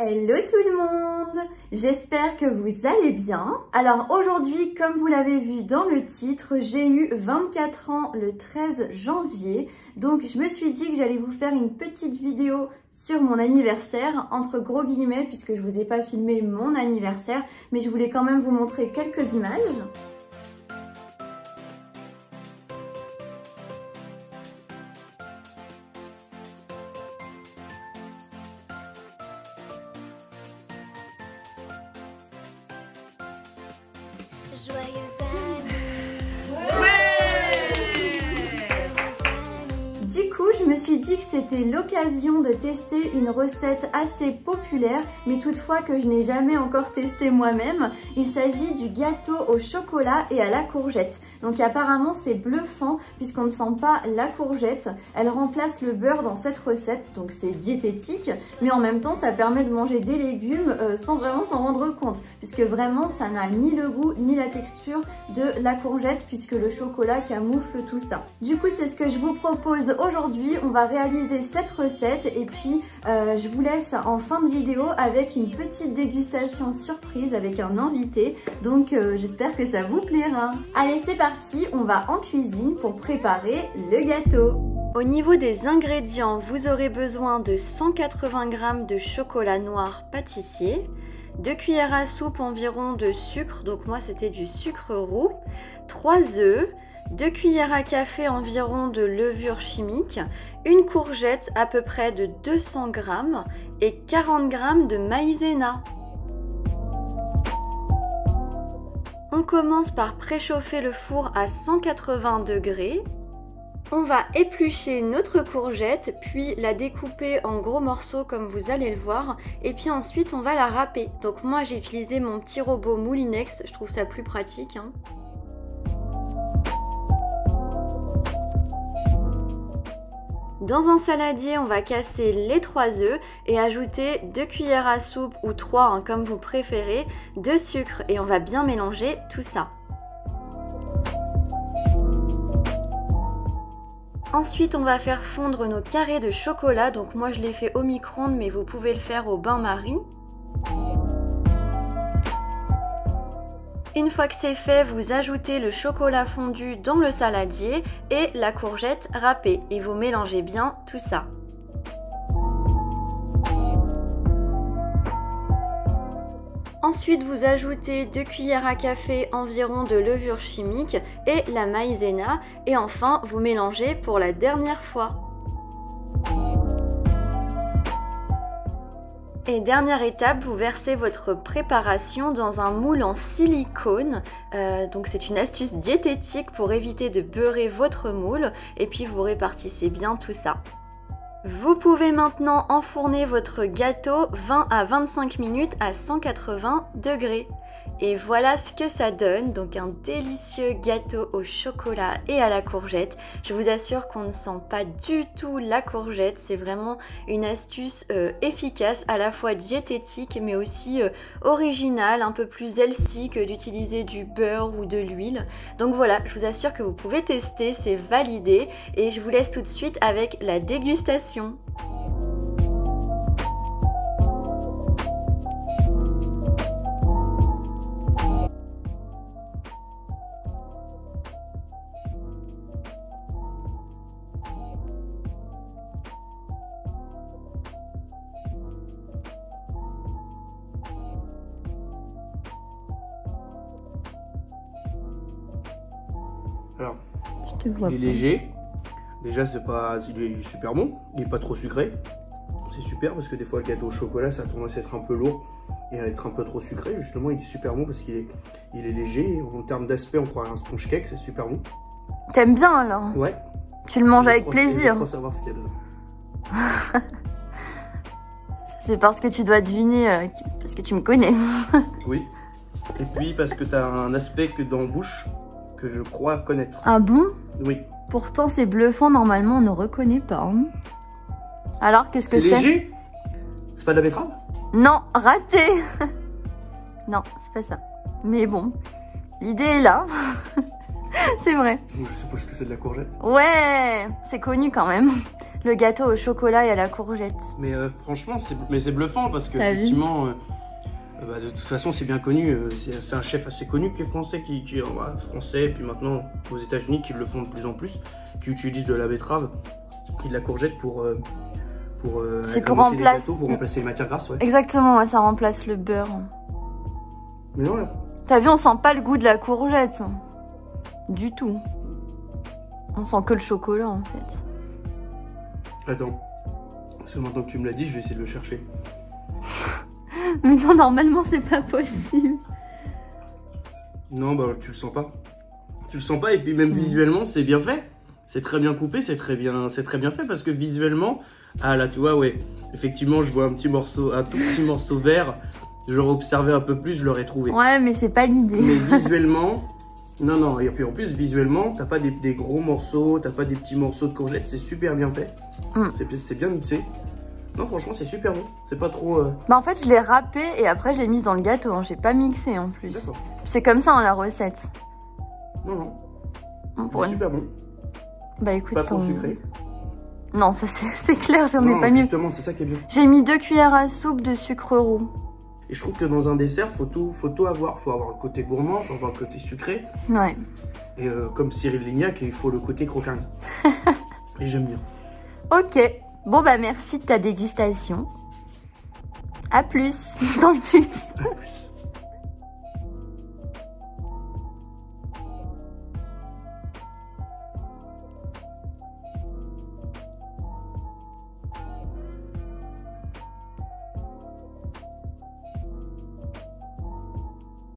Hello tout le monde, j'espère que vous allez bien. Alors aujourd'hui, comme vous l'avez vu dans le titre, j'ai eu 24 ans le 13 janvier. Donc je me suis dit que j'allais vous faire une petite vidéo sur mon anniversaire, entre gros guillemets, puisque je vous ai pas filmé mon anniversaire, mais je voulais quand même vous montrer quelques images. Du coup, je me suis dit que c'était l'occasion de tester une recette assez populaire, mais toutefois que je n'ai jamais encore testé moi-même. Il s'agit du gâteau au chocolat et à la courgette. Donc apparemment c'est bluffant puisqu'on ne sent pas la courgette. Elle remplace le beurre dans cette recette, donc c'est diététique. Mais en même temps ça permet de manger des légumes sans vraiment s'en rendre compte. Puisque vraiment ça n'a ni le goût ni la texture de la courgette puisque le chocolat camoufle tout ça. Du coup c'est ce que je vous propose aujourd'hui. On va réaliser cette recette et puis je vous laisse en fin de vidéo avec une petite dégustation surprise avec un invité. Donc j'espère que ça vous plaira. Allez c'est parti, on va en cuisine pour préparer le gâteau. Au niveau des ingrédients, vous aurez besoin de 180 g de chocolat noir pâtissier, 2 cuillères à soupe environ de sucre, donc moi c'était du sucre roux, 3 œufs, 2 cuillères à café environ de levure chimique, une courgette à peu près de 200 g et 40 g de maïzena. On commence par préchauffer le four à 180 degrés. On va éplucher notre courgette, puis la découper en gros morceaux comme vous allez le voir. Et puis ensuite on va la râper. Donc moi j'ai utilisé mon petit robot Moulinex, je trouve ça plus pratique. Dans un saladier, on va casser les 3 œufs et ajouter 2 cuillères à soupe ou 3 comme vous préférez de sucre et on va bien mélanger tout ça. Ensuite, on va faire fondre nos carrés de chocolat. Donc moi je l'ai fait au micro-ondes mais vous pouvez le faire au bain-marie. Une fois que c'est fait, vous ajoutez le chocolat fondu dans le saladier et la courgette râpée et vous mélangez bien tout ça. Ensuite, vous ajoutez 2 cuillères à café environ de levure chimique et la maïzena et enfin vous mélangez pour la dernière fois. Et dernière étape, vous versez votre préparation dans un moule en silicone. Donc c'est une astuce diététique pour éviter de beurrer votre moule et puis vous répartissez bien tout ça. Vous pouvez maintenant enfourner votre gâteau 20 à 25 minutes à 180 degrés. Et voilà ce que ça donne, donc un délicieux gâteau au chocolat et à la courgette. Je vous assure qu'on ne sent pas du tout la courgette, c'est vraiment une astuce efficace, à la fois diététique mais aussi originale, un peu plus healthy que d'utiliser du beurre ou de l'huile. Donc voilà, je vous assure que vous pouvez tester, c'est validé et je vous laisse tout de suite avec la dégustation. Alors, il est léger. Déjà, il est super bon. Il n'est pas trop sucré. C'est super parce que des fois, le gâteau au chocolat, ça a tendance à être un peu lourd et à être un peu trop sucré. Justement, il est super bon parce qu'il est léger. En termes d'aspect, on croirait un sponge cake. C'est super bon. T'aimes bien alors? Ouais. Tu le manges avec plaisir. Faut savoir ce qu'il y a dedans. C'est parce que tu dois deviner, parce que tu me connais. Oui. Et puis parce que tu as un aspect que dans la bouche que je crois connaître. Ah bon? Oui. Pourtant c'est bluffant, normalement on ne reconnaît pas. Alors qu'est-ce que c'est? C'est léger? C'est pas de la betterave? Non, raté. Non, c'est pas ça. Mais bon, l'idée est là. C'est vrai. Je suppose que c'est de la courgette. Ouais, c'est connu quand même. Le gâteau au chocolat et à la courgette. Mais franchement, c'est bluffant parce que effectivement, de toute façon, c'est bien connu. C'est un chef assez connu qui est français, qui est français, et puis maintenant aux États-Unis, qui le font de plus en plus, qui utilisent de la betterave et de la courgette pour remplacer les matières grasses. Ouais. Exactement, ouais, ça remplace le beurre. Mais non, là. T'as vu, on sent pas le goût de la courgette. Du tout. On sent que le chocolat en fait. Attends. Parce que maintenant que tu me l'as dit, je vais essayer de le chercher. Mais non, normalement c'est pas possible. Non, bah tu le sens pas. Tu le sens pas et puis même visuellement c'est bien fait. C'est très bien coupé, c'est très bien fait parce que visuellement, ah là tu vois, ouais, effectivement je vois un tout petit morceau vert. Je l'aurais observé un peu plus, je l'aurais trouvé. Ouais, mais c'est pas l'idée. Mais visuellement, non, et puis en plus visuellement, t'as pas des gros morceaux, t'as pas des petits morceaux de courgettes, c'est super bien fait. C'est bien mixé. Non, franchement, c'est super bon. C'est pas trop. Bah en fait, je l'ai râpé et après je l'ai mise dans le gâteau. Hein. J'ai pas mixé en plus. D'accord. C'est comme ça la recette. Non. Pour super bon. Bah écoute, pas trop sucré. Non, ça c'est clair, j'en ai pas mis. Justement, c'est ça qui est bien. J'ai mis 2 cuillères à soupe de sucre roux. Et je trouve que dans un dessert, faut tout avoir. Faut avoir le côté gourmand, faut avoir le côté sucré. Ouais. Et comme Cyril Lignac, il faut le côté croquant. Et j'aime bien. Ok. Bon bah merci de ta dégustation. À plus dans le bus. À plus.